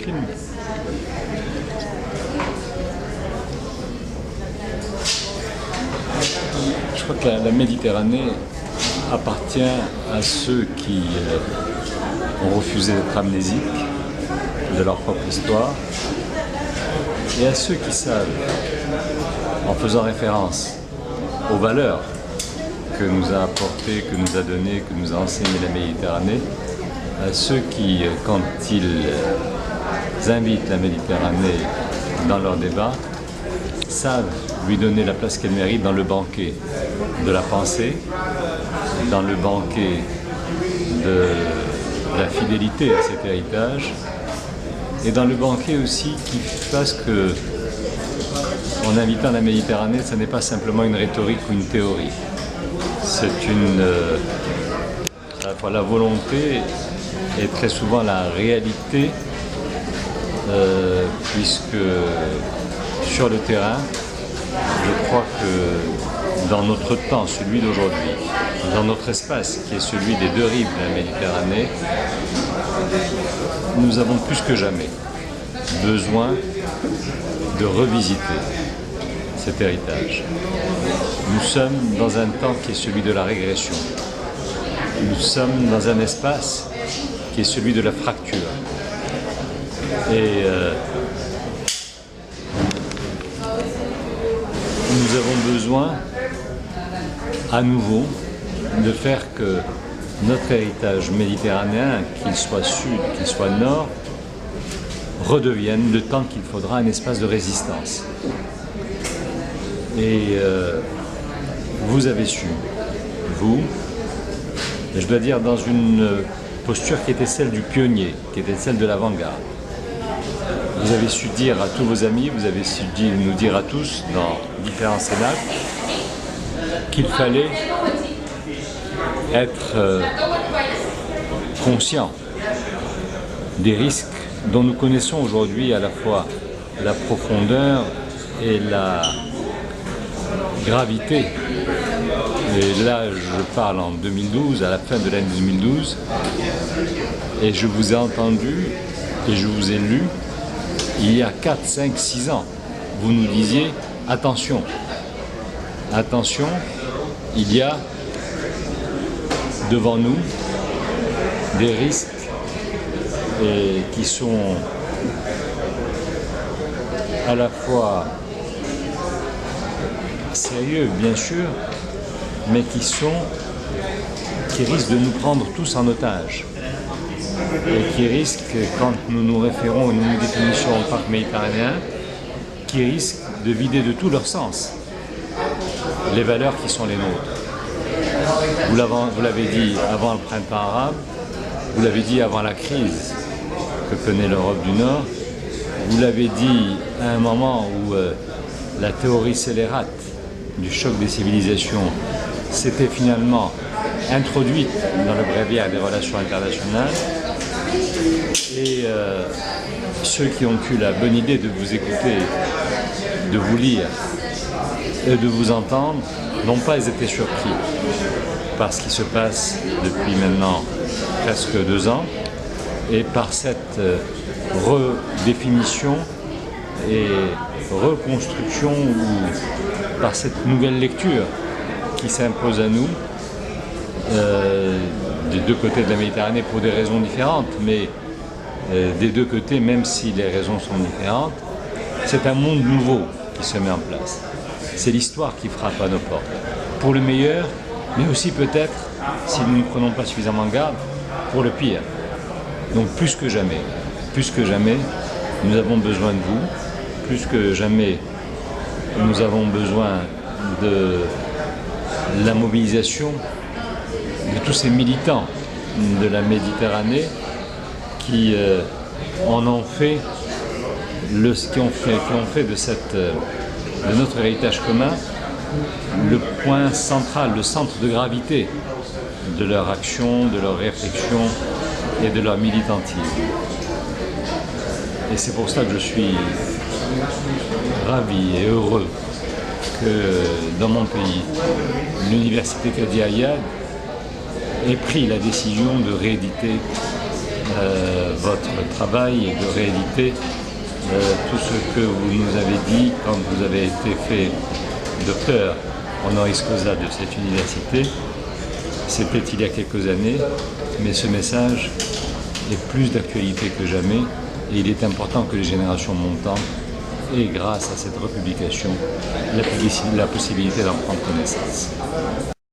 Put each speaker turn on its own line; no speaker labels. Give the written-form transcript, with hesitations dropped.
film. Je crois que la Méditerranée appartient à ceux qui ont refusé d'être amnésiques de leur propre histoire et à ceux qui savent, en faisant référence aux valeurs que nous a apportées, que nous a données, que nous a enseigné la Méditerranée, à ceux qui, quand ils invitent la Méditerranée dans leur débat, savent lui donner la place qu'elle mérite dans le banquet de la pensée, dans le banquet de la fidélité à cet héritage, et dans le banquet aussi qui fasse que, en invitant la Méditerranée, ce n'est pas simplement une rhétorique ou une théorie. C'est à la fois la volonté et très souvent la réalité, puisque sur le terrain, je crois que dans notre temps, celui d'aujourd'hui, dans notre espace qui est celui des deux rives de la Méditerranée, nous avons plus que jamais besoin de revisiter cet héritage. Nous sommes dans un temps qui est celui de la régression. Nous sommes dans un espace qui est celui de la fracture. Et nous avons besoin, à nouveau, de faire que notre héritage méditerranéen, qu'il soit sud, qu'il soit nord, redevienne, le temps qu'il faudra, un espace de résistance. Et vous avez su, vous, je dois dire dans une posture qui était celle du pionnier, qui était celle de l'avant-garde. Vous avez su dire à tous vos amis, vous avez su nous dire à tous, dans différents cénacles, qu'il fallait être conscient des risques dont nous connaissons aujourd'hui à la fois la profondeur et la gravité. Et là, je parle en 2012, à la fin de l'année 2012, et je vous ai entendu et je vous ai lu il y a 4, 5, 6 ans. Vous nous disiez attention, attention, il y a devant nous des risques qui sont à la fois sérieux, bien sûr, mais qui risquent de nous prendre tous en otage. Et qui risquent, quand nous nous référons et nous nous définissons au parc méditerranéen, qui risquent de vider de tout leur sens les valeurs qui sont les nôtres. Vous l'avez dit avant le printemps arabe, vous l'avez dit avant la crise que connaît l'Europe du Nord, vous l'avez dit à un moment où la théorie scélérate du choc des civilisations s'était finalement introduite dans le bréviaire des relations internationales. Et ceux qui ont eu la bonne idée de vous écouter, de vous lire et de vous entendre n'ont pas été surpris par ce qui se passe depuis maintenant presque 2 ans et par cette redéfinition et reconstruction ou par cette nouvelle lecture qui s'impose à nous des deux côtés de la Méditerranée pour des raisons différentes, mais des deux côtés, même si les raisons sont différentes, c'est un monde nouveau qui se met en place. C'est l'histoire qui frappe à nos portes, pour le meilleur, mais aussi peut-être, si nous ne prenons pas suffisamment garde, pour le pire. Donc plus que jamais, nous avons besoin de vous, plus que jamais, nous avons besoin de la mobilisation de tous ces militants de la Méditerranée qui ont fait de notre héritage commun le point central, le centre de gravité de leur action, de leur réflexion et de leur militantisme. Et c'est pour ça que je suis ravi et heureux que dans mon pays, l'université Qadi Ayad ait pris la décision de rééditer votre travail de réalité, tout ce que vous nous avez dit quand vous avez été fait docteur honoris causa de cette université. C'était il y a quelques années, mais ce message est plus d'actualité que jamais et il est important que les générations montantes aient, grâce à cette republication, la possibilité d'en prendre connaissance.